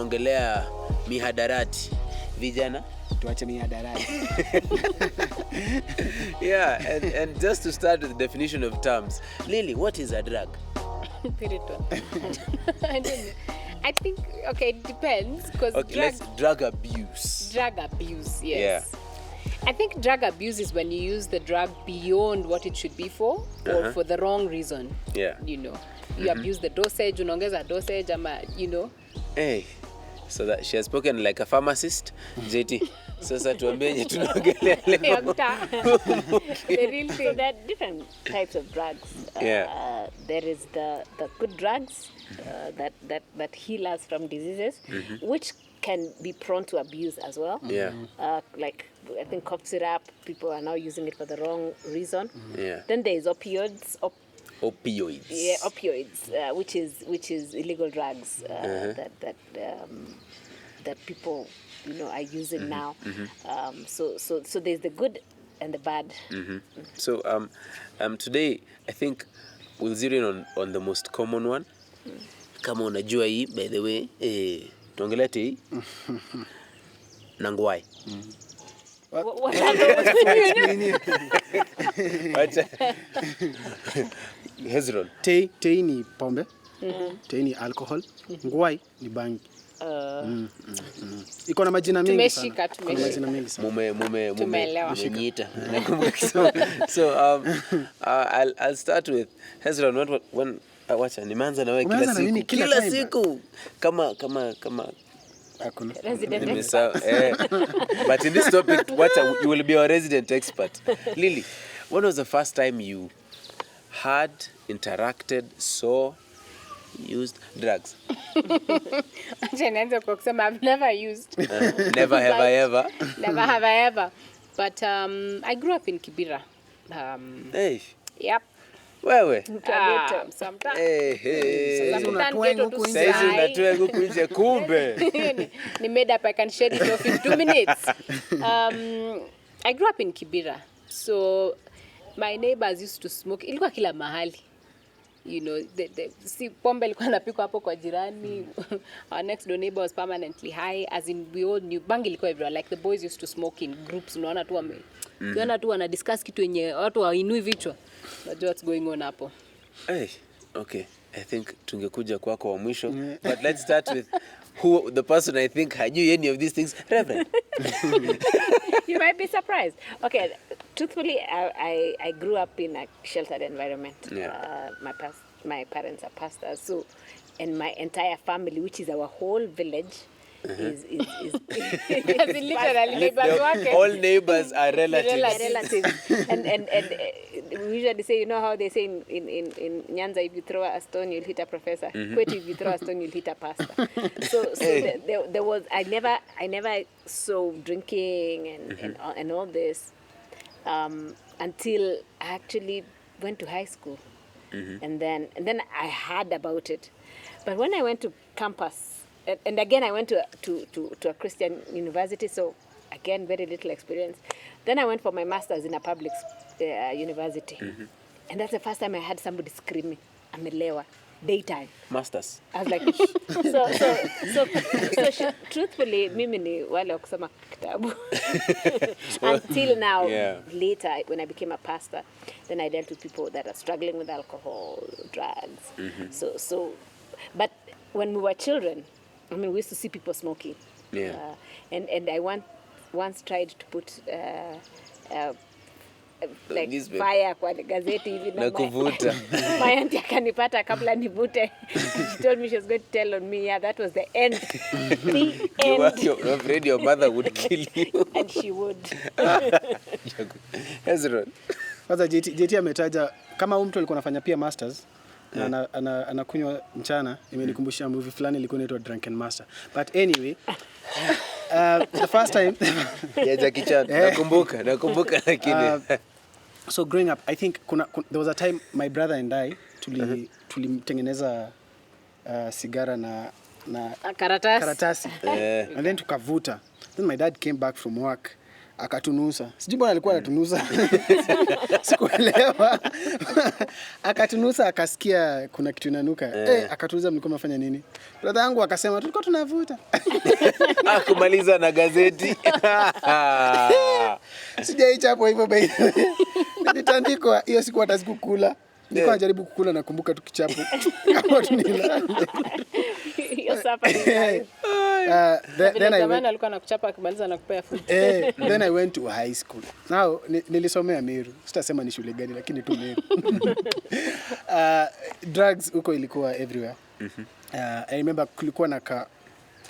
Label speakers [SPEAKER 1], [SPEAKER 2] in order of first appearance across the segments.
[SPEAKER 1] tunaongelea mihadarati. Vijana
[SPEAKER 2] tuache mihadarati.
[SPEAKER 1] Yeah, and just to start with the definition of terms. Lily, what is a drug?
[SPEAKER 3] I don't know. I think, okay, it depends.
[SPEAKER 1] Okay, drug abuse.
[SPEAKER 3] Drug abuse, yes.
[SPEAKER 1] Yeah.
[SPEAKER 3] I think drug abuse is when you use the drug beyond what it should be for, or for the wrong reason.
[SPEAKER 1] Yeah.
[SPEAKER 3] You know, you abuse the dosage, unaongeza dosage, you know.
[SPEAKER 1] Hey, so that she has spoken like a pharmacist. JT, sasa tuambie tunaongelea leo.
[SPEAKER 4] The real thing, there are different types of drugs.
[SPEAKER 1] Yeah.
[SPEAKER 4] There is the good drugs that heal us from diseases, which can be prone to abuse as well.
[SPEAKER 1] Yeah.
[SPEAKER 4] Like I think cough syrup, people are now using it for the wrong reason.
[SPEAKER 1] Yeah.
[SPEAKER 4] Then there is opioids.
[SPEAKER 1] Opioids.
[SPEAKER 4] Yeah, opioids, which is illegal drugs that people are using now. So there's the good and the bad.
[SPEAKER 1] So today I think we'll zero in on the most common one. Kama unajua hii, by the way, tuongelea hii. Nangwai.
[SPEAKER 4] What are those?
[SPEAKER 1] Hezron.
[SPEAKER 2] Tei ni pombe. Tei ni alcohol. Ngwai ni bangi. Iko na majina mengi sana.
[SPEAKER 3] Tumeshika.
[SPEAKER 2] Majina mengi sana.
[SPEAKER 3] Tumeelewa.
[SPEAKER 1] So I'll start with Hezron. Wacha nimeanza na wewe kila siku kama
[SPEAKER 4] Resident
[SPEAKER 1] but in this topic you will be our resident expert. Lily, when was the first time you had interacted, saw, used drugs?
[SPEAKER 3] I've never used.
[SPEAKER 1] Never have I ever.
[SPEAKER 3] Never have I ever. But I grew up in Kibera.
[SPEAKER 1] Hey.
[SPEAKER 3] Yep.
[SPEAKER 1] Wewe.
[SPEAKER 3] Sometimes.
[SPEAKER 1] Saizi unatoa huku nje kumbe.
[SPEAKER 3] Ni made up, I can share it off in 2 minutes. I grew up in Kibera. So my neighbors used to smoke. Ilikuwa kila mahali. You know, si pombe ilikuwa napikwa hapo kwa jirani. Our next door neighbor was permanently high, as in we all knew. Bangi ilikuwa everywhere. Like the boys used to smoke in groups. Unaona tu wana discuss kitu yenye watu wainui vichwa. Najua what's going on hapo.
[SPEAKER 1] Hey, okay. I think tungekuja kwako wa mwisho. But let's start with the person I think hajui any of these things. Reverend.
[SPEAKER 4] You might be surprised. Okay, truthfully, I grew up in a sheltered environment.
[SPEAKER 1] Yeah.
[SPEAKER 4] My parents are pastors, so, and my entire family, which is our whole village, is
[SPEAKER 3] Literally
[SPEAKER 1] all neighbors are relatives.
[SPEAKER 4] relatives. and we usually say, you know how they say in Nyanza, if you throw a stone, you'll hit a professor. Kwetu, if you throw a stone, you'll hit a pastor. So there was, I never saw drinking and all this until I actually went to high school. And then I heard about it. But when I went to campus, and again I went to a Christian university, so again very little experience. Then I went for my master's in a public university, and that's the first time I had somebody screaming, "Amelewa!" Daytime.
[SPEAKER 1] Masters.
[SPEAKER 4] I was like, so truthfully, mimi ni wale kusoma kitabu. Until now, later when I became a pastor, then I dealt with people that are struggling with alcohol, drugs. So, but when we were children, I mean, we used to see people smoking.
[SPEAKER 1] Yeah.
[SPEAKER 4] And I once tried to put like fire kwa gazeti hivi
[SPEAKER 1] na kuvuta.
[SPEAKER 4] My auntie akanipata kabla nivute. She told me she was going to tell on me. Yeah, that was the end. The end.
[SPEAKER 1] You were afraid your mother would kill you.
[SPEAKER 4] And she would.
[SPEAKER 1] Hezron.
[SPEAKER 2] Kwanza JT ametaja kama mtu alikuwa anafanya pia masters. Anakunywa mchana, imenikumbusha movie fulani ilikuwa inaitwa Drunken Master. But anyway, the first time
[SPEAKER 1] Jackie Chan, nakumbuka lakini
[SPEAKER 2] so growing up, I think there was a time my brother and I tulimtengeneza sigara na
[SPEAKER 3] karatasi.
[SPEAKER 2] And then tukavuta. Then my dad came back from work akatunusa. Sijui mbona alikuwa anatunusa. Sikuelewa. Akatunusa akasikia kuna kitu inanuka. Akatuuliza mlikuwa mnafanya nini? Brother yangu akasema tulikuwa tunavuta.
[SPEAKER 1] Kumaliza na gazeti.
[SPEAKER 2] Sijaicha hapo hivyo bei. Nilitandikwa hiyo siku hata sikukula. Nilikuwa najaribu kukula nakumbuka tukichapo. Kama tunila.
[SPEAKER 4] Hiyo safari.
[SPEAKER 2] Then I went,
[SPEAKER 3] alikuwa anakuchapa akimaliza na kupea food.
[SPEAKER 2] then I went to high school. Now nilisomea Meru. Sitasema ni shule gani lakini tu Meru. Drugs huko ilikuwa everywhere. I remember kulikuwa na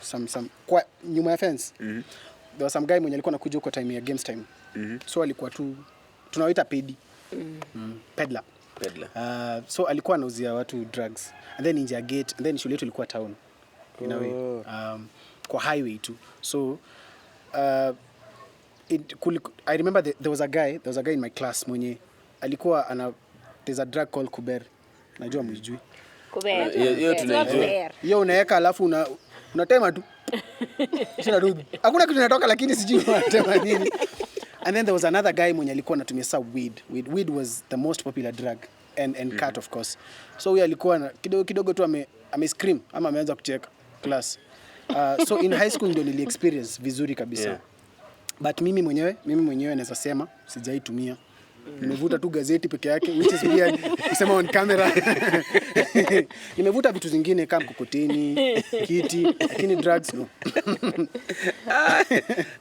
[SPEAKER 2] some kwa nyuma ya fence. There was some guy mwenye alikuwa anakuja huko time ya games time. So alikuwa tu tunawaita pedi. Peddler. So alikuwa anauzia watu drugs. And then nje ya gate, and then shule yetu ilikuwa town. In a way. Kwa highway too. So I remember there was a guy in my class mwenye alikuwa there's a drug called Kuber. Najua mjui.
[SPEAKER 4] Kuber.
[SPEAKER 1] Hiyo tunajua.
[SPEAKER 2] Hiyo unaweka alafu unatema tu. Sina dudu. Hakuna kitu kinatoka lakini sijui unatema nini. And then there was another guy mwenye alikuwa anatumia weed. Weed was the most popular drug and cat of course. So huyo alikuwa kidogo tu ame scream ama ameanza kucheka class. So in high school ndio nili experience vizuri kabisa. But mimi mwenyewe naweza sema sijaitumia. Nimevuta tu gazeti peke yake which is weird kusema on camera. Nimevuta vitu zingine kama mkokoteni, kiti, lakini drugs no.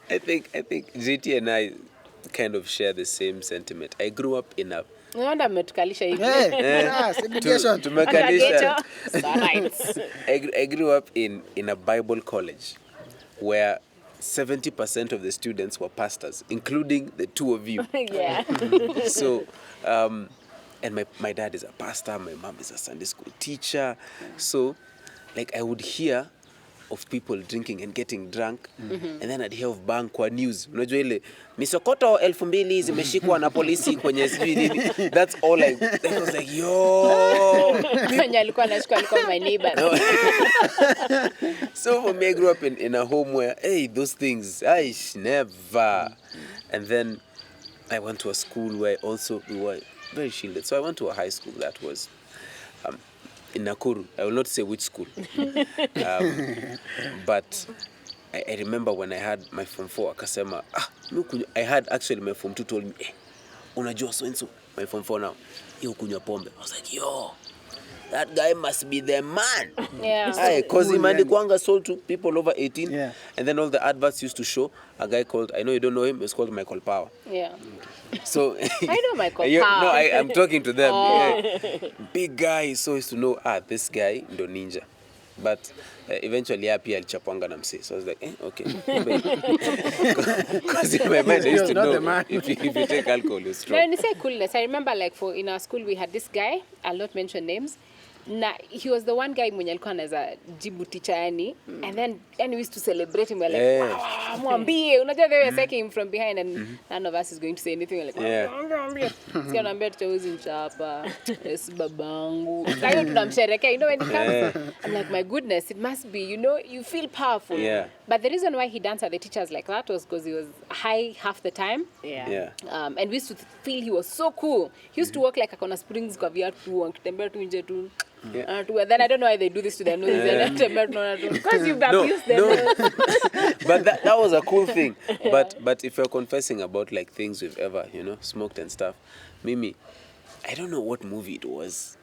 [SPEAKER 1] I think JT and I kind of share the same sentiment. I grew up in a
[SPEAKER 3] Naona mmetukalisha hivi.
[SPEAKER 2] Segregation.
[SPEAKER 1] Tumekalisha. I grew up in a Bible college where 70% of the students were pastors, including the two of you.
[SPEAKER 4] Yeah.
[SPEAKER 1] So, and my dad is a pastor, my mom is a Sunday school teacher. So, like I would hear of people drinking and getting drunk, and then I'd hear of bank kwa news. Unajua ile misokoto 2,000 zimeshikwa na polisi kwenye sijui nini. That's all I was like, yo.
[SPEAKER 3] Kwenye alikuwa anashika alikuwa my neighbor.
[SPEAKER 1] So for me, I grew up in a home where, hey, those things, never. And then I went to a school where also we were very shielded. So I went to a high school that was in Nakuru. I will not say which school. But I remember when I had my Form 4, akasema, I had actually my Form 2 told me, unajua so and so, my Form 4 now, hiyo kunywa pombe. I was like, yo, that guy must be the man.
[SPEAKER 3] Yeah.
[SPEAKER 1] Because he Kwanga sold to people over 18.
[SPEAKER 2] Yeah.
[SPEAKER 1] And then all the adverts used to show a guy called, I know you don't know him, it's called Michael Power.
[SPEAKER 3] Yeah.
[SPEAKER 1] So
[SPEAKER 3] I know Michael
[SPEAKER 1] No,
[SPEAKER 3] Power.
[SPEAKER 1] I'm talking to them. Yeah. Big guy, so used to know, this guy, ndo ninja. But eventually, pia alichapwanga na msee. So I was like, okay. Because in my mind, I used to know if you take alcohol, you're strong.
[SPEAKER 3] No, and it's a coolness. I remember like in our school, we had this guy, I'll not mention names. He was the one guy mwenye alikuwa anaweza jibu teacher yani, and then we used to celebrate him. We're like, wow, mwambie. Unajua they were taking him from behind and none of us is going to say anything. We're like, mwambie. Sio naambia tutawezi mchapa. Yes, babangu. Sasa tunamsherehekea. You know when he comes, I'm like, my goodness, it must be, you feel powerful.
[SPEAKER 1] Yeah.
[SPEAKER 3] But the reason why he danced at the teachers like that was because he was high half the time.
[SPEAKER 1] Yeah.
[SPEAKER 3] And we used to feel he was so cool. He used to walk like akona springs kwa viatu, akitembea tu nje tu. Then I don't know why they do this to their noses. Because you've abused them.
[SPEAKER 1] No. But that was a cool thing. But if you're confessing about like things we've ever, smoked and stuff, Mimi, I don't know what movie it was.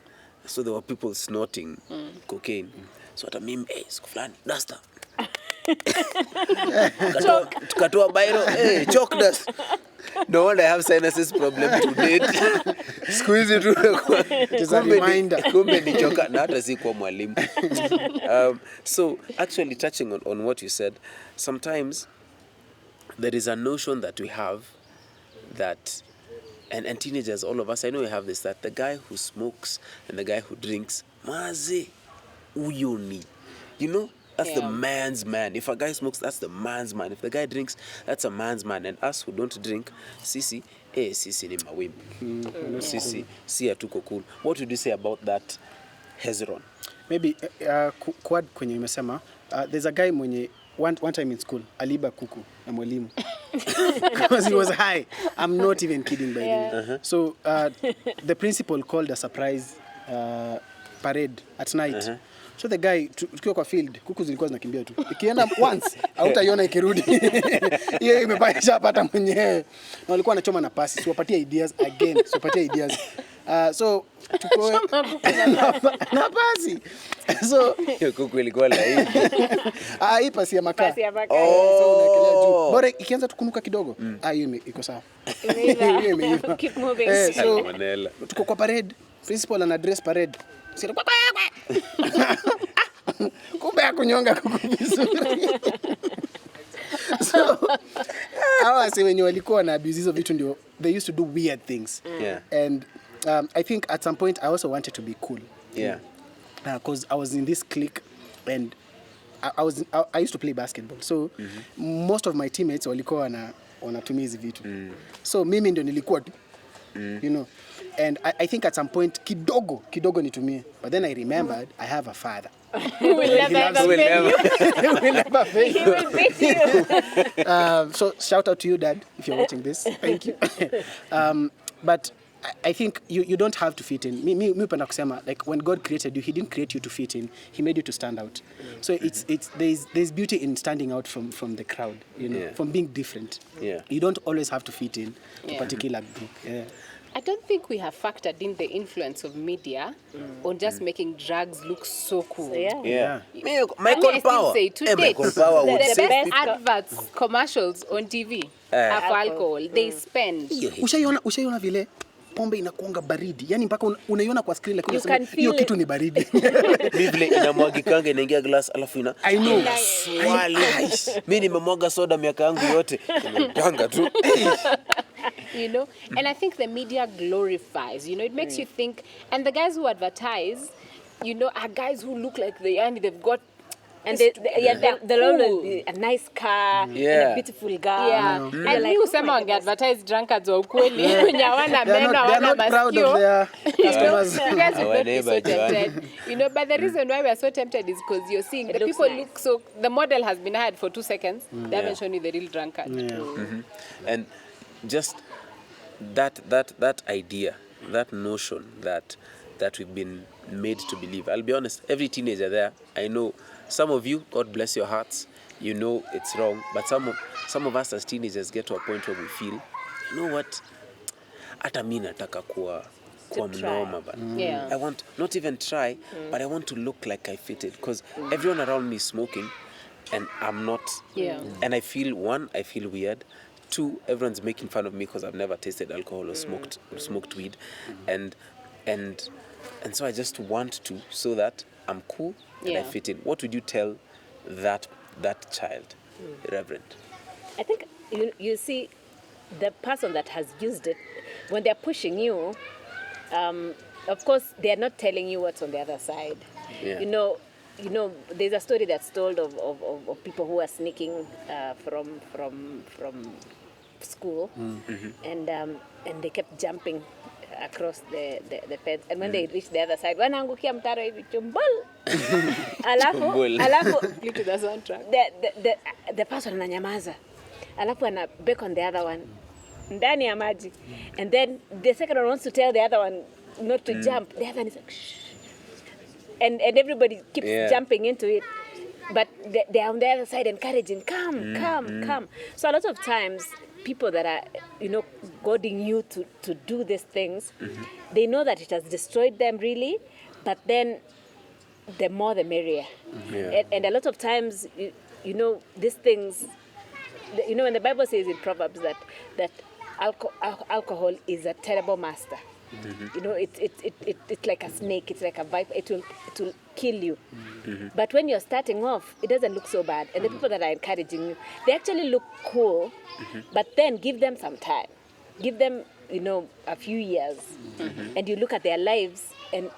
[SPEAKER 1] So there were people snorting cocaine. So at a meme, hey, skuflani, duster. Tukatoa bairo, chalk dust. No wonder I have sinuses problem today. Squeeze it kumbe ni choka na hata si kwa mwalimu. So actually touching on what you said, sometimes there is a notion that we have that and teenagers, all of us, I know we have this, that the guy who smokes and the guy who drinks, maze uyoni. That's the man's man. If a guy smokes, that's the man's man. If the guy drinks, that's a man's man. And us who don't drink, sisi ni mawimbi. Sisi, hatuko cool. What would you say about that, Hezron?
[SPEAKER 2] Maybe, quad kwenye imesema, there's a guy mwenye, one time in school, aliba kuku na mwalimu. Because he was high. I'm not even kidding, by the way. So the principal called a surprise parade at night. So the guy, tukiwa kwa field, kuku zilikuwa zinakimbia tu. Ikienda once, hautaiona ikirudi. Hiyo imepata mwenyewe. Na walikuwa wanachoma na pasi. Siwapatie ideas again. Siwapatie ideas. So tuko na pasi. So
[SPEAKER 1] hiyo kuku ilikuwa laini.
[SPEAKER 2] Hii pasi ya makaa.
[SPEAKER 4] Pasi ya makaa.
[SPEAKER 2] So unaekelea juu. Bora ikianza tukunuka kidogo. Hiyo iko sawa. Hiyo imeiva.
[SPEAKER 4] Keep moving.
[SPEAKER 2] So
[SPEAKER 1] Manela.
[SPEAKER 2] tuko kwa parade. Principal ana address parade. Sio kwa kumbe akunyonga kuku vizuri. So hawa si wenye walikuwa na abuse hizo vitu ndio they used to do weird things.
[SPEAKER 1] Yeah.
[SPEAKER 2] And I think at some point I also wanted to be cool.
[SPEAKER 1] Yeah.
[SPEAKER 2] Because I was in this clique and I used to play basketball. So most of my teammates walikuwa wanatumia hizi vitu. So mimi ndio nilikuwa you know. And I think at some point kidogo nitumie. But then I remembered I have a father.
[SPEAKER 3] Who will never
[SPEAKER 1] Will never.
[SPEAKER 2] He will never fail.
[SPEAKER 4] He will beat you.
[SPEAKER 2] So shout out to you, Dad, if you're watching this. Thank you. But I think you don't have to fit in. Mi upenda kusema, like when God created you, He didn't create you to fit in. He made you to stand out. So there's beauty in standing out from the crowd, you know,
[SPEAKER 1] Yeah.
[SPEAKER 2] from being different.
[SPEAKER 1] Yeah.
[SPEAKER 2] You don't always have to fit in to a
[SPEAKER 3] Yeah.
[SPEAKER 2] particular group. Yeah.
[SPEAKER 3] I don't think we have factored in the influence of media on just making drugs look so cool.
[SPEAKER 4] So, yeah.
[SPEAKER 1] Yeah.
[SPEAKER 3] I mean, I
[SPEAKER 1] Michael
[SPEAKER 3] still
[SPEAKER 1] Power.
[SPEAKER 3] say to date,
[SPEAKER 1] Michael Power would
[SPEAKER 3] the
[SPEAKER 1] say
[SPEAKER 3] best adverts, commercials on TV are for alcohol. They spend.
[SPEAKER 2] Ushaiona vile pombe inakuanga baridi. Yaani mpaka unaiona kwa screen lakini
[SPEAKER 4] You
[SPEAKER 2] unasema
[SPEAKER 4] can feel
[SPEAKER 2] hiyo
[SPEAKER 4] it.
[SPEAKER 2] kitu ni baridi.
[SPEAKER 1] Vile inamwagikanga inaingia glass alafu ina
[SPEAKER 2] I know.
[SPEAKER 1] swali. Mimi nimemwaga soda miaka yangu yote. Nimepanga tu.
[SPEAKER 3] You know, and I think the media glorifies, you know, it makes you think, and the guys who advertise, you know, are guys who look like they've got,
[SPEAKER 4] And
[SPEAKER 3] they're
[SPEAKER 4] they'll always
[SPEAKER 3] cool.
[SPEAKER 4] be a nice car and
[SPEAKER 1] Yeah.
[SPEAKER 4] a beautiful girl.
[SPEAKER 3] Yeah,
[SPEAKER 4] And
[SPEAKER 3] and
[SPEAKER 4] you're
[SPEAKER 3] mi
[SPEAKER 4] like, oh
[SPEAKER 3] husema
[SPEAKER 4] my
[SPEAKER 3] wange
[SPEAKER 4] goodness.
[SPEAKER 3] advertise drunkards wa ukweli wenye hawana
[SPEAKER 2] They're
[SPEAKER 3] meno,
[SPEAKER 2] not
[SPEAKER 3] hawana
[SPEAKER 2] proud of
[SPEAKER 3] masikio.
[SPEAKER 2] their
[SPEAKER 3] You know,
[SPEAKER 2] customers.
[SPEAKER 3] you guys
[SPEAKER 1] Our
[SPEAKER 3] would not be
[SPEAKER 1] neighbor,
[SPEAKER 3] so
[SPEAKER 1] Joanne.
[SPEAKER 3] tempted. You know, but the reason why we are so tempted is because you're seeing
[SPEAKER 4] It
[SPEAKER 3] the
[SPEAKER 4] looks
[SPEAKER 3] people
[SPEAKER 4] nice.
[SPEAKER 3] look so. The model has been hired for 2 seconds. They haven't
[SPEAKER 1] Yeah.
[SPEAKER 3] shown you the real drunkard.
[SPEAKER 1] And just that idea, that notion that we've been made to believe. I'll be honest, every teenager there, I know some of you, God bless your hearts, you know it's wrong, but some of us as teenagers get to a point where we feel, you know what, hata mimi nataka kuwa mnoma, but
[SPEAKER 3] Yeah.
[SPEAKER 1] I want not even try, but I want to look like I fit it because everyone around me is smoking and I'm not.
[SPEAKER 3] Yeah.
[SPEAKER 1] And I feel weird. 2, everyone's making fun of me because I've never tasted alcohol or smoked weed, and so I just want to, so that I'm cool and I
[SPEAKER 3] Yeah.
[SPEAKER 1] fit in. What would you tell that child, Reverend?
[SPEAKER 4] I think you see the person that has used it, when they're pushing you, of course, they're not telling you what's on the other side.
[SPEAKER 1] Yeah.
[SPEAKER 4] You know, there's a story that's told of people who are sneaking from school, and they kept jumping across the fence, and when they reached the other side, wanaangukia mtaro hivi chumbul.
[SPEAKER 1] Chumbul.
[SPEAKER 4] alafu
[SPEAKER 3] Due to the soundtrack.
[SPEAKER 4] the person ananyamaza, alafu ana back on the other one ndani ya maji, and then the second one wants to tell the other one not to jump. The other one is like shh, and everybody keeps jumping into it, but they are on the other side encouraging, come. So a lot of times people that are, you know, goading you to do these things, they know that it has destroyed them really, but then the more the merrier.
[SPEAKER 1] Yeah.
[SPEAKER 4] And a lot of times, you know, these things, you know, when the Bible says in Proverbs that alcohol is a terrible master. You know, it's like a snake, it's like a viper, it will kill you. But when you're starting off, it doesn't look so bad. And the people that are encouraging you, they actually look cool, but then give them some time. Give them, you know, a few years. And you look at their lives and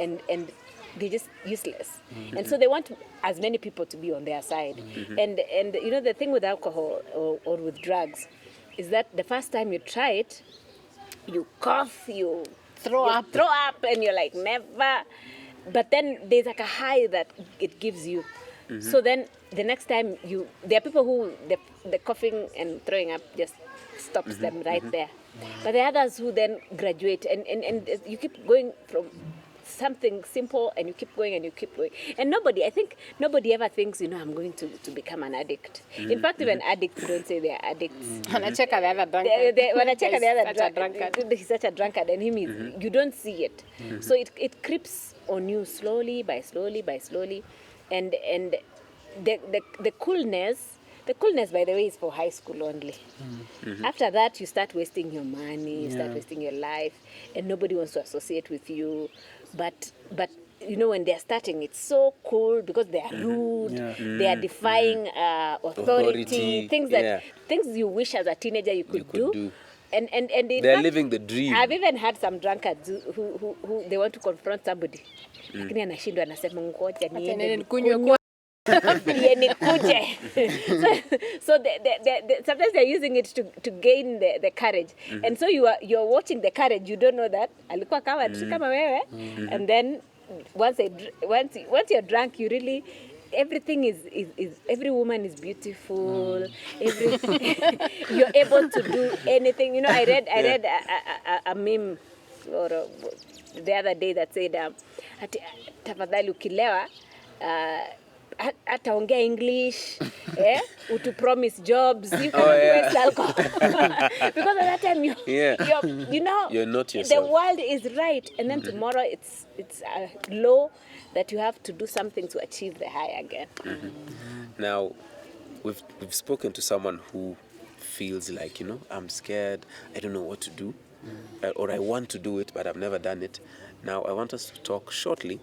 [SPEAKER 4] they're just useless. And so they want as many people to be on their side. And you know, the thing with alcohol or with drugs is that the first time you try it, you cough, you throw up, and you're like, never. But then there's like a high that it gives you. So then the next time there are people who the coughing and throwing up just stops them right there. But there are others who then graduate and you keep going from something simple and you keep going and you keep going. And I think nobody ever thinks, I'm going to become an addict. In fact, even addicts don't say they're addicts.
[SPEAKER 3] When I check out the other drunkard.
[SPEAKER 4] When I check out the other
[SPEAKER 3] Such a drunkard.
[SPEAKER 4] he's such a drunkard, and you don't see it. So it creeps on you slowly by slowly, and the coolness, by the way, is for high school only. After that, you start wasting your money, you start wasting your life, and nobody wants to associate with you. But when they're starting, it's so cool because they are rude, they are defying authority, things you wish as a teenager you could do. And
[SPEAKER 1] they're living the dream.
[SPEAKER 4] I've even had some drunkards who they want to confront somebody. Lakini anashindwa, anasema ngoja niende nikunywe nikuje. So sometimes they're using it to gain the courage. And so you're watching the courage, you don't know that alikuwa kama wewe. And then once you're drunk, you really everything is every woman is beautiful. You're able to do anything. I read a meme the other day that said tafadhali ukilewa ataongea English, to promise jobs, you can waste alcohol. Because at that time you're not yourself. The world is right, and then tomorrow it's a low that you have to do something to achieve the high again.
[SPEAKER 1] Now, we've spoken to someone who feels like, I'm scared, I don't know what to do, or I want to do it, but I've never done it. Now, I want us to talk shortly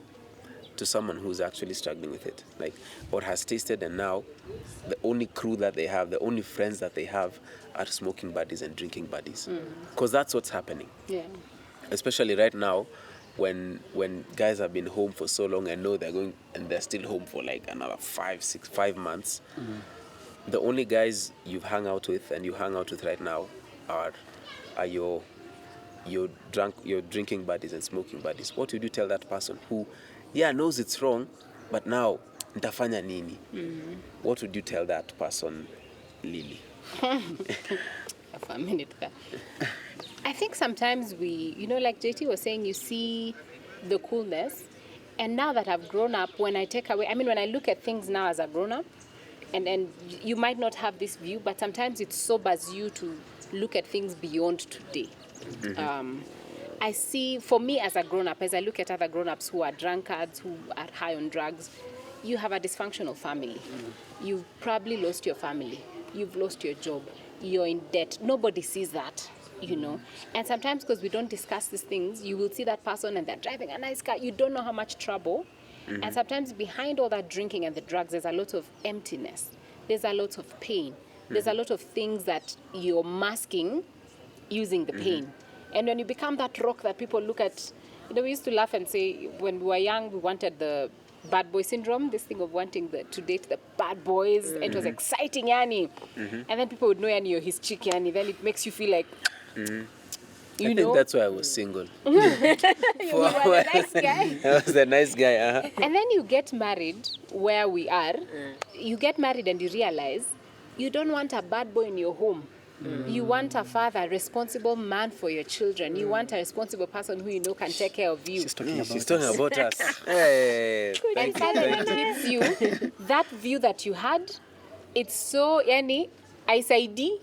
[SPEAKER 1] to someone who's actually struggling with it, like or has tasted, and now the only crew that they have, the only friends that they have are smoking buddies and drinking buddies, because that's what's happening. Especially right now, when guys have been home for so long and know they're going, and they're still home for like another 5 months. The only guys you've hung out with and you hang out with right now are your drinking buddies and smoking buddies. What would you tell that person who knows it's wrong, but now nitafanya nini? What would you tell that person, Lily?
[SPEAKER 3] For a minute there. I think sometimes we, like JT was saying, you see the coolness. And now that I've grown up, when I look at things now as a grown up, and you might not have this view, but sometimes it sobers you to look at things beyond today. I see, for me as a grown-up, as I look at other grown-ups who are drunkards, who are high on drugs, you have a dysfunctional family. You've probably lost your family. You've lost your job. You're in debt. Nobody sees that, And sometimes because we don't discuss these things, you will see that person and they're driving a nice car. You don't know how much trouble. And sometimes behind all that drinking and the drugs, there's a lot of emptiness. There's a lot of pain. There's a lot of things that you're masking using the pain. And when you become that rock that people look at, we used to laugh and say when we were young, we wanted the bad boy syndrome, this thing of wanting to date the bad boys. It was exciting, Yani. And then people would know, Yani, you're his chick, Yani. Then it makes you feel like,
[SPEAKER 1] I think that's why I was single.
[SPEAKER 3] You were a nice guy.
[SPEAKER 1] I was a nice guy.
[SPEAKER 3] And then you get married where we are. You get married and you realize you don't want a bad boy in your home. You want a father, a responsible man for your children. You want a responsible person who can take care of you.
[SPEAKER 2] She's talking
[SPEAKER 1] about us. Hey,
[SPEAKER 3] and suddenly when it hits you, that view that you had, it's so, ISID.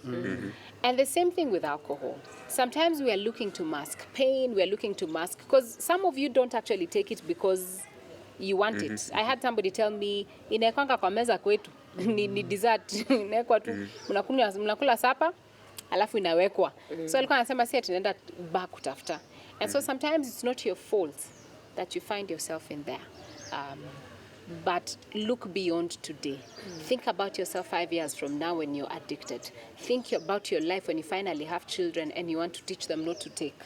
[SPEAKER 3] And the same thing with alcohol. Sometimes we are looking to mask pain, we are looking to mask, because some of you don't actually take it because you want it. I had somebody tell me, inakwanga kwa meza kwetu, ni dessert, inawekwa tu, mnakula sapa, alafu inawekwa. So alikuwa anasema si tunaenda bar kutafuta. And so sometimes it's not your fault that you find yourself in there. But look beyond today. Think about yourself 5 years from now when you're addicted. Think about your life when you finally have children and you want to teach them not to take.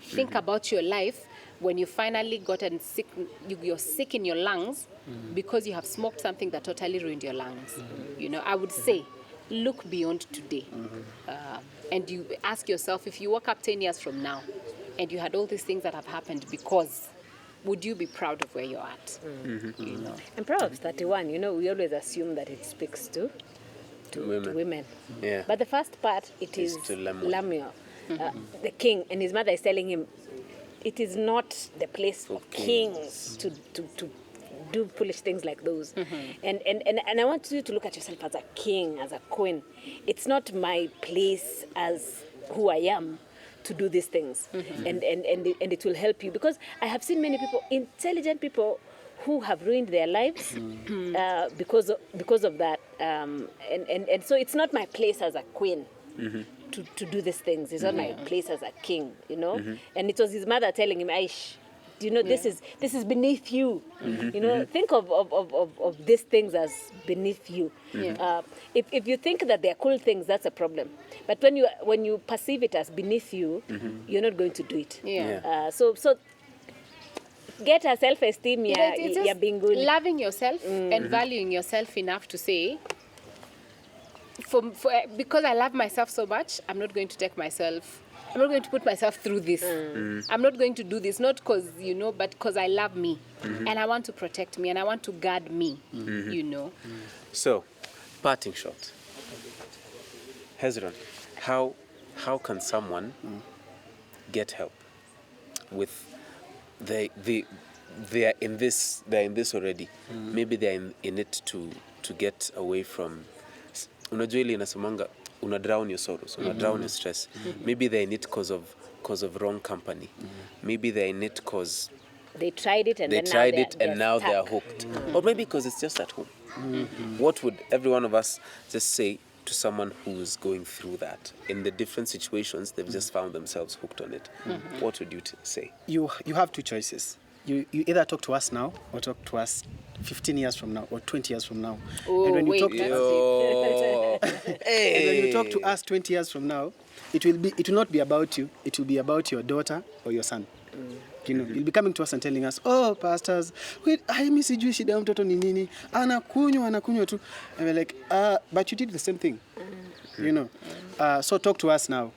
[SPEAKER 3] Think about your life when you finally gotten sick, you're sick in your lungs because you have smoked something that totally ruined your lungs. I would say, look beyond today. And you ask yourself, if you woke up 10 years from now and you had all these things that have happened because would you be proud of where you're at? You know.
[SPEAKER 4] And Proverbs 31, we always assume that it speaks to women.
[SPEAKER 1] Yeah.
[SPEAKER 4] But the first part, it
[SPEAKER 1] Is
[SPEAKER 4] is
[SPEAKER 1] to Lemuel.
[SPEAKER 4] Lemuel, the king, and his mother is telling him, it is not the place for kings to do foolish things like those. And I want you to look at yourself as a king, as a queen. It's not my place as who I am to do these things. And it will help you, because I have seen many people, intelligent people, who have ruined their lives because of that. And so it's not my place as a queen to do these things. It's not my place as a king, And it was his mother telling him, Aish, this is beneath you. Think of these things as beneath you. If you think that they're cool things, that's a problem. But when you perceive it as beneath you, you're not going to do it. So get a self-esteem,
[SPEAKER 3] It's just
[SPEAKER 4] you're being good.
[SPEAKER 3] loving yourself and valuing yourself enough to say, because I love myself so much, I'm not going to put myself through this. I'm not going to do this, not because, but because I love me. And I want to protect me, and I want to guard me,
[SPEAKER 1] So, parting shot. Hezron, how can someone get help with they are in this already? Maybe they're in it to get away from. Unajua ile inasemanga una drown your sorrows, una drown your stress. Maybe they're in it because of wrong company. Maybe they're in it because
[SPEAKER 4] they tried it and
[SPEAKER 1] now they're hooked. Or maybe because it's just at home. What would every one of us just say to someone who's going through that in the different situations they've just found themselves hooked on it? What would you say?
[SPEAKER 2] You have two choices. You either talk to us now or talk to us 15 years from now or 20 years from now. And when you talk to us 20 years from now, it will not be about you. It will be about your daughter or your son. You'll be coming to us and telling us, oh, pastors, wait, mimi sijui shida ya mtoto ni nini, anakunywa tu. And we're like, but you did the same thing. So talk to us now,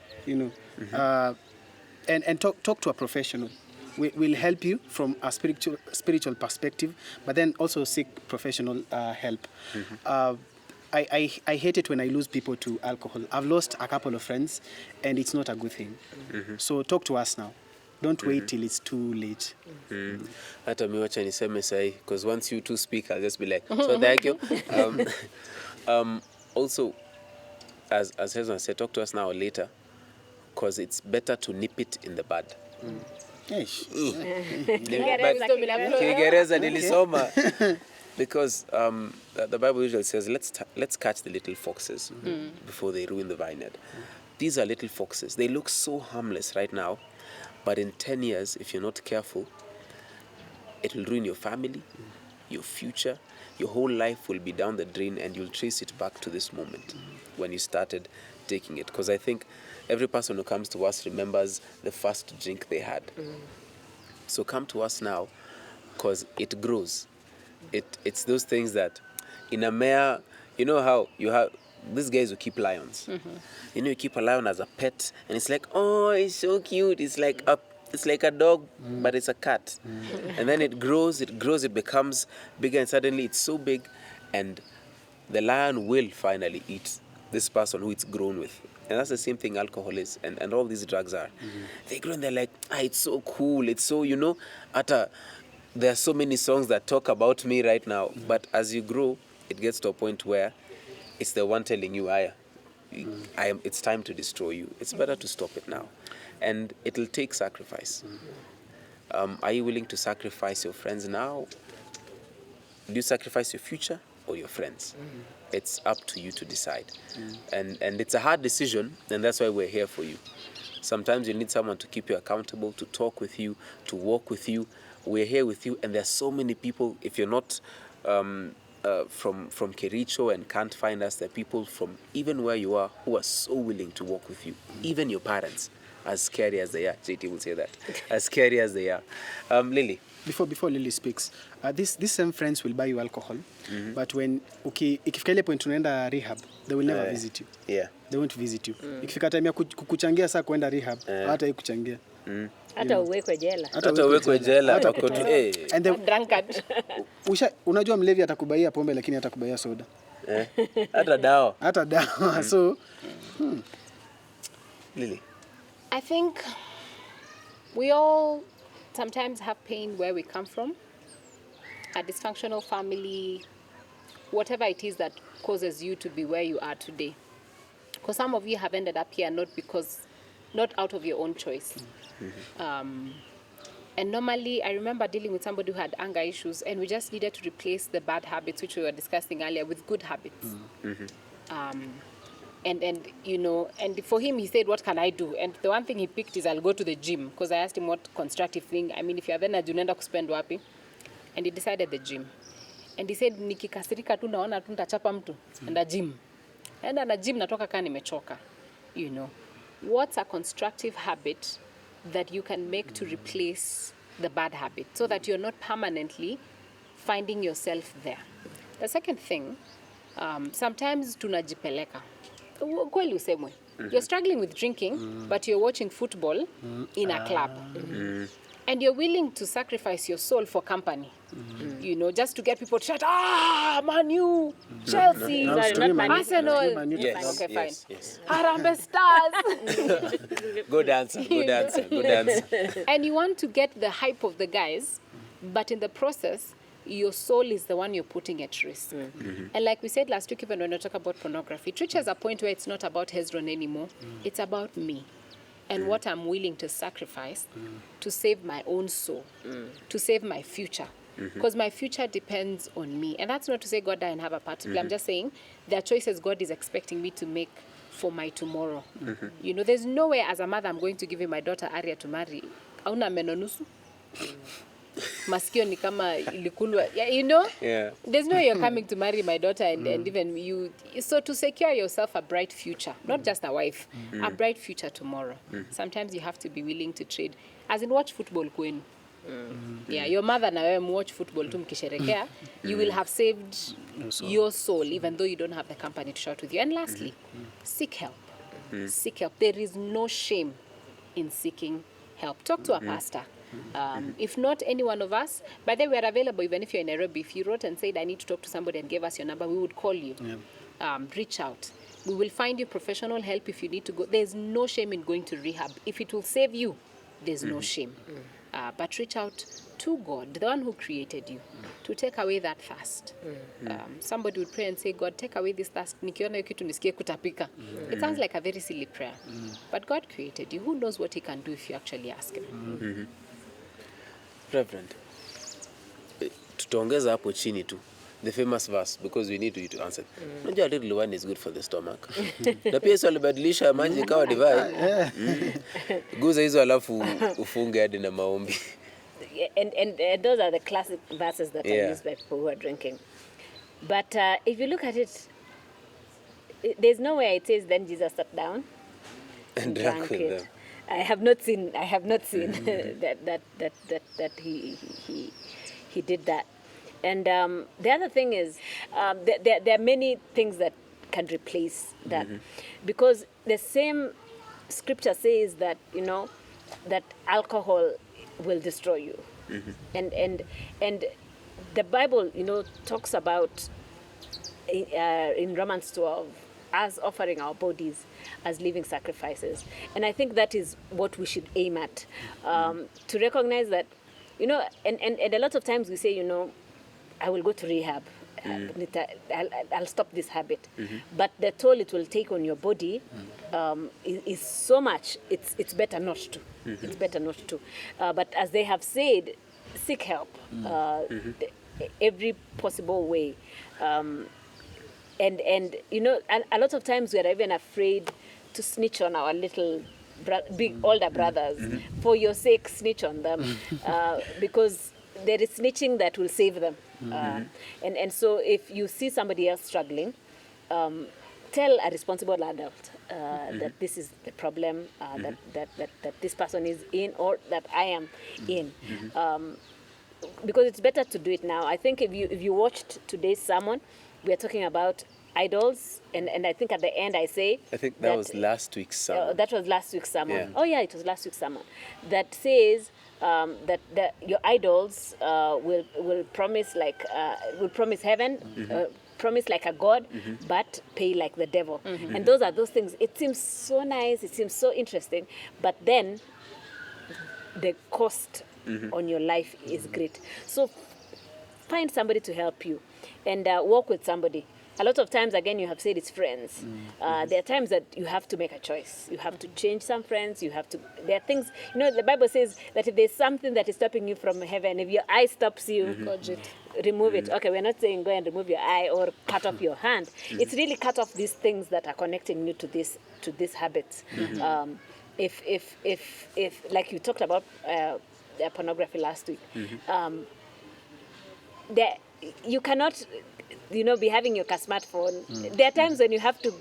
[SPEAKER 2] and talk to a professional. We'll help you from a spiritual perspective, but then also seek professional help. I hate it when I lose people to alcohol. I've lost a couple of friends, and it's not a good thing. So talk to us now. Don't wait till it's too late.
[SPEAKER 1] Hata mi wacha niseme sahi, because once you two speak, I'll just be like, so thank you. Also, as Hezron said, talk to us now or later, because it's better to nip it in the bud. Kiingereza nilisoma. Because the Bible usually says, let's catch the little foxes before they ruin the vineyard. These are little foxes. They look so harmless right now, but in 10 years, if you're not careful, it will ruin your family, your future. Your whole life will be down the drain, and you'll trace it back to this moment when you started taking it. Because I think every person who comes to us remembers the first drink they had. So come to us now, because it grows. It's those things that in a mare, you know how you have these guys who keep lions. You keep a lion as a pet, and it's like, oh, it's so cute. It's like a dog, but it's a cat. And then it grows, it becomes bigger, and suddenly it's so big, and the lion will finally eat this person who it's grown with. And that's the same thing alcohol is, and all these drugs are. They grow and they're like, it's so cool, it's so, there are so many songs that talk about me right now. But as you grow, it gets to a point where it's the one telling you, it's time to destroy you. It's better to stop it now. And it'll take sacrifice. Are you willing to sacrifice your friends now? Do you sacrifice your future or your friends? It's up to you to decide. And it's a hard decision, and that's why we're here for you. Sometimes you need someone to keep you accountable, to talk with you, to walk with you. We're here with you, and there's so many people. If you're not from Kericho and can't find us, there are people from even where you are who are so willing to walk with you. Even your parents, as scary as they are. JT will say that. As scary as they are. Lily.
[SPEAKER 2] Before Lily speaks, these same friends will buy you alcohol, but when ikifika ile point unaenda rehab, they will never visit you.
[SPEAKER 1] Yeah.
[SPEAKER 2] They won't visit you. Ikifika time ya kukuchangia saa kwenda rehab, hata ikuchangia.
[SPEAKER 4] Hata uwekwe jela.
[SPEAKER 1] Hata uwekwe jela
[SPEAKER 2] Hata
[SPEAKER 1] wako tu
[SPEAKER 2] And the,
[SPEAKER 3] Drunkard.
[SPEAKER 2] unajua mlevi atakubaia pombe lakini atakubaia soda.
[SPEAKER 1] hata dawa.
[SPEAKER 2] Hata dawa. So
[SPEAKER 1] Lily.
[SPEAKER 3] I think we all sometimes have pain where we come from. A dysfunctional family, whatever it is that causes you to be where you are today. Because some of you have ended up here not out of your own choice. And normally, I remember dealing with somebody who had anger issues, and we just needed to replace the bad habits, which we were discussing earlier, with good habits. And you know, and for him, he said, what can I do? And the one thing he picked is, I'll go to the gym, because I asked him what constructive thing. I mean, if you have energy, unaenda kuspend wapi? And he decided the gym. And he said, nikikasirika tu naona tu nitachapa mtu. And the gym. And the gym natoka kama nimechoka. You know, what's a constructive habit that you can make to replace the bad habit so that you're not permanently finding yourself there? The second thing, sometimes tunajipeleka. Kweli usemwe. You're struggling with drinking, but you're watching football in a club. And you're willing to sacrifice your soul for company. You know, just to get people to shout, Man U, Chelsea,
[SPEAKER 2] No,
[SPEAKER 4] Sorry, not Man U.
[SPEAKER 3] Arsenal.
[SPEAKER 2] Man U.
[SPEAKER 1] Yes,
[SPEAKER 3] Okay, fine.
[SPEAKER 1] yes.
[SPEAKER 3] Harambee Stars.
[SPEAKER 1] Good answer, good answer, good answer.
[SPEAKER 3] And you want to get the hype of the guys, but in the process, your soul is the one you're putting at risk. And like we said last week, even when we talk about pornography, it reaches a point where it's not about Hezron anymore. It's about me and what I'm willing to sacrifice to save my own soul, to save my future. Because my future depends on me. And that's not to say God doesn't have a part to play. I'm just saying there are choices God is expecting me to make for my tomorrow. You know, there's no way as a mother I'm going to give my daughter Aria to marry. Hauna meno nusu. Masikio ni kama ilikulwa. You know?
[SPEAKER 1] Yeah.
[SPEAKER 3] There's no way you're coming to marry my daughter and even you. So to secure yourself a bright future, not just a wife, a bright future tomorrow. Sometimes you have to be willing to trade. As in watch football kwenu. Yeah, your mother na wewe watch football tu mkisherekea, you will have saved your soul even though you don't have the company to shout with you. And lastly, seek help. Seek help. There is no shame in seeking help. Talk to a pastor. If not any one of us, by the way, we are available even if you're in Nairobi. If you wrote and said, I need to talk to somebody and gave us your number, we would call you. Reach out. We will find you professional help if you need to go. There's no shame in going to rehab. If it will save you, there's no shame. But reach out to God, the one who created you, to take away that thirst. Somebody would pray and say, God, take away this thirst. Nikiona hiyo kitu nisikie kutapika. It sounds like a very silly prayer. But God created you. Who knows what he can do if you actually ask him?
[SPEAKER 1] Reverend, tutaongeza hapo chini tu the famous verse because we need you to answer. Unajua little one is good for the stomach. Na pia Yesu alibadilisha maji ikawa divai. Guza hizo alafu ufunge hadi na maombi.
[SPEAKER 4] And those are the classic verses that are used by people who are drinking. But if you look at it, there's nowhere it says then Jesus sat down
[SPEAKER 1] And drank with them.
[SPEAKER 4] I have not seen that he did that. And the other thing is there are many things that can replace that, because the same scripture says that, you know, that alcohol will destroy you, and the Bible, you know, talks about in Romans 12 us offering our bodies as living sacrifices. And I think that is what we should aim at, to recognize that, you know, and a lot of times we say, you know, I will go to rehab, I'll stop this habit. But the toll it will take on your body is so much, it's better not to. It's better not to. But as they have said, seek help every possible way. And you know, a lot of times we are even afraid to snitch on our little big older brothers. For your sake, snitch on them, because there is snitching that will save them. And so if you see somebody else struggling, tell a responsible adult that this is the problem that this person is in, or that I am in. Because it's better to do it now. I think if you watched today's sermon, we are talking about idols, and I think at the end I say
[SPEAKER 1] I think that was last week's sermon.
[SPEAKER 4] that was last week's sermon.
[SPEAKER 1] Yeah.
[SPEAKER 4] Oh yeah, it was last week's sermon. That says that your idols will promise will promise heaven, promise like a god, but pay like the devil. And those are those things. It seems so nice. It seems so interesting, but then the cost on your life is great. So find somebody to help you, and work with somebody. A lot of times, again, you have said it's friends. There are times that you have to make a choice. You have to change some friends. You have to. There are things. The Bible says that if there's something that is stopping you from heaven, if your eye stops you, remove it. Okay, we're not saying go and remove your eye or cut off your hand. It's really cut off these things that are connecting you to these habits. If like you talked about pornography last week, you cannot be having your smartphone. There are times when you have to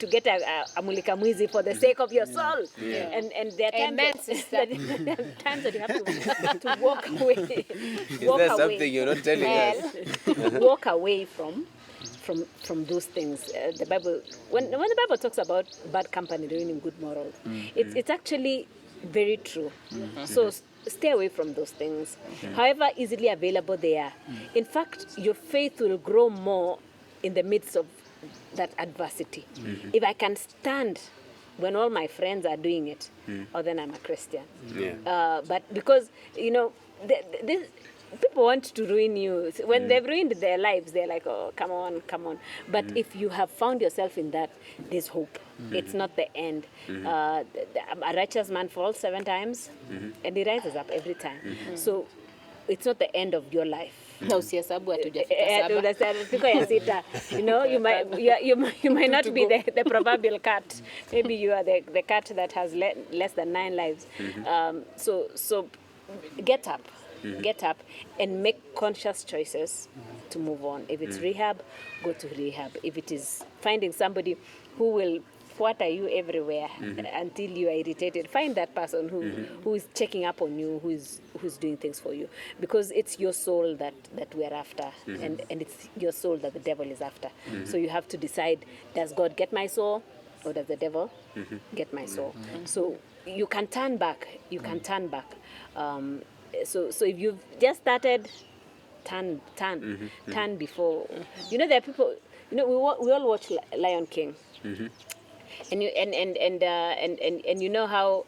[SPEAKER 4] get a mulika mwizi for the sake of your soul. And there are times that you have to walk away.
[SPEAKER 1] Is there something you're not telling us?
[SPEAKER 4] Walk away from those things. The Bible, when the Bible talks about bad company ruining good morals, it's actually very true. So stay away from those things. However easily available they are. In fact, your faith will grow more in the midst of that adversity. If I can stand when all my friends are doing it, then I'm a Christian. But because, people want to ruin you. When they've ruined their lives, they're like, oh, come on. But if you have found yourself in that, there's hope. It's not the end. A righteous man falls 7 times, and he rises up every time. So it's not the end of your life.
[SPEAKER 3] Na usihesabu hatujafika
[SPEAKER 4] 7. You might not be the proverbial cat. Maybe you are the cat that has less than 9 lives. So get up. Get up and make conscious choices to move on. If it's rehab, go to rehab. If it is finding somebody who will water you everywhere until you are irritated, find that person who is checking up on you, who's doing things for you, because it's your soul that we're after, and it's your soul that the devil is after. So you have to decide: does God get my soul, or does the devil get my soul? So you can turn back. So if you've just started, turn before. There are people. We all watch Lion King, and you know how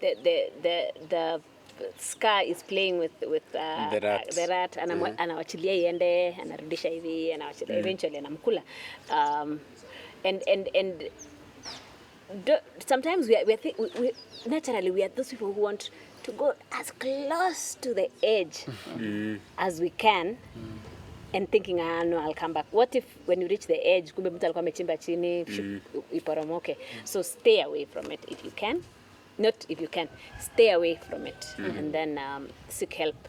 [SPEAKER 4] the Scar is playing with the rat, and anawachilia iende, anarudisha hivi, anawachilia eventually anamkula, and sometimes we naturally we are those people who want to go as close to the edge as we can, and thinking, no, I'll come back. What if when you reach the edge, kumbe mtu alikuwa amechimba chini, iporomoke? So stay away from it if you can. Not if you can, stay away from it, and then seek help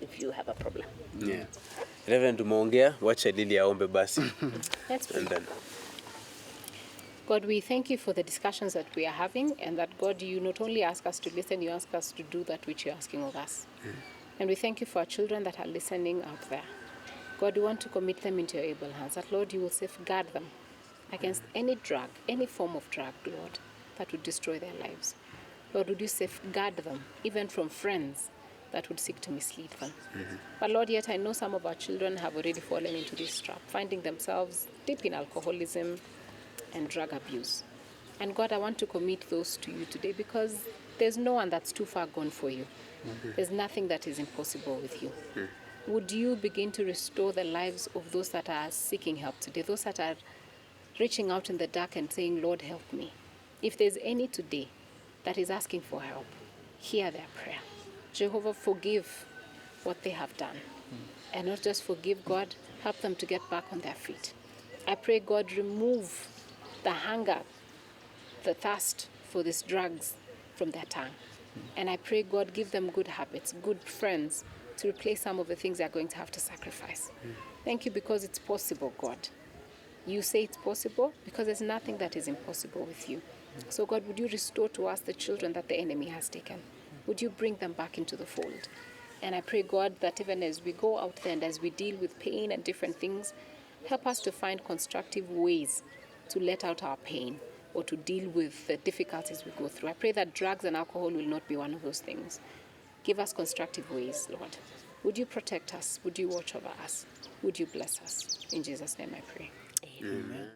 [SPEAKER 4] if you have a problem.
[SPEAKER 1] Yeah. Reverend, tumeongea, wacha Lili aombe basi.
[SPEAKER 3] Let's pray.
[SPEAKER 1] And then
[SPEAKER 3] God, we thank you for the discussions that we are having, and that, God, you not only ask us to listen, you ask us to do that which you're asking of us. And we thank you for our children that are listening out there. God, we want to commit them into your able hands, that, Lord, you will safeguard them against any drug, any form of drug, Lord, that would destroy their lives. Lord, would you safeguard them, even from friends that would seek to mislead them. But Lord, yet I know some of our children have already fallen into this trap, finding themselves deep in alcoholism and drug abuse. And God, I want to commit those to you today, because there's no one that's too far gone for you. There's nothing that is impossible with you. Would you begin to restore the lives of those that are seeking help today, those that are reaching out in the dark and saying, Lord, help me. If there's any today that is asking for help, hear their prayer. Jehovah, forgive what they have done. And not just forgive, God, help them to get back on their feet. I pray, God, remove the hunger, the thirst for these drugs from their tongue. And I pray, God, give them good habits, good friends, to replace some of the things they're going to have to sacrifice. Thank you, because it's possible, God. You say it's possible because there's nothing that is impossible with you. So, God, would you restore to us the children that the enemy has taken? Would you bring them back into the fold? And I pray, God, that even as we go out there and as we deal with pain and different things, Help us to find constructive ways to let out our pain or to deal with the difficulties we go through. I pray that drugs and alcohol will not be one of those things. Give us constructive ways, Lord. Would you protect us? Would you watch over us? Would you bless us? In Jesus' name I pray.
[SPEAKER 1] Amen.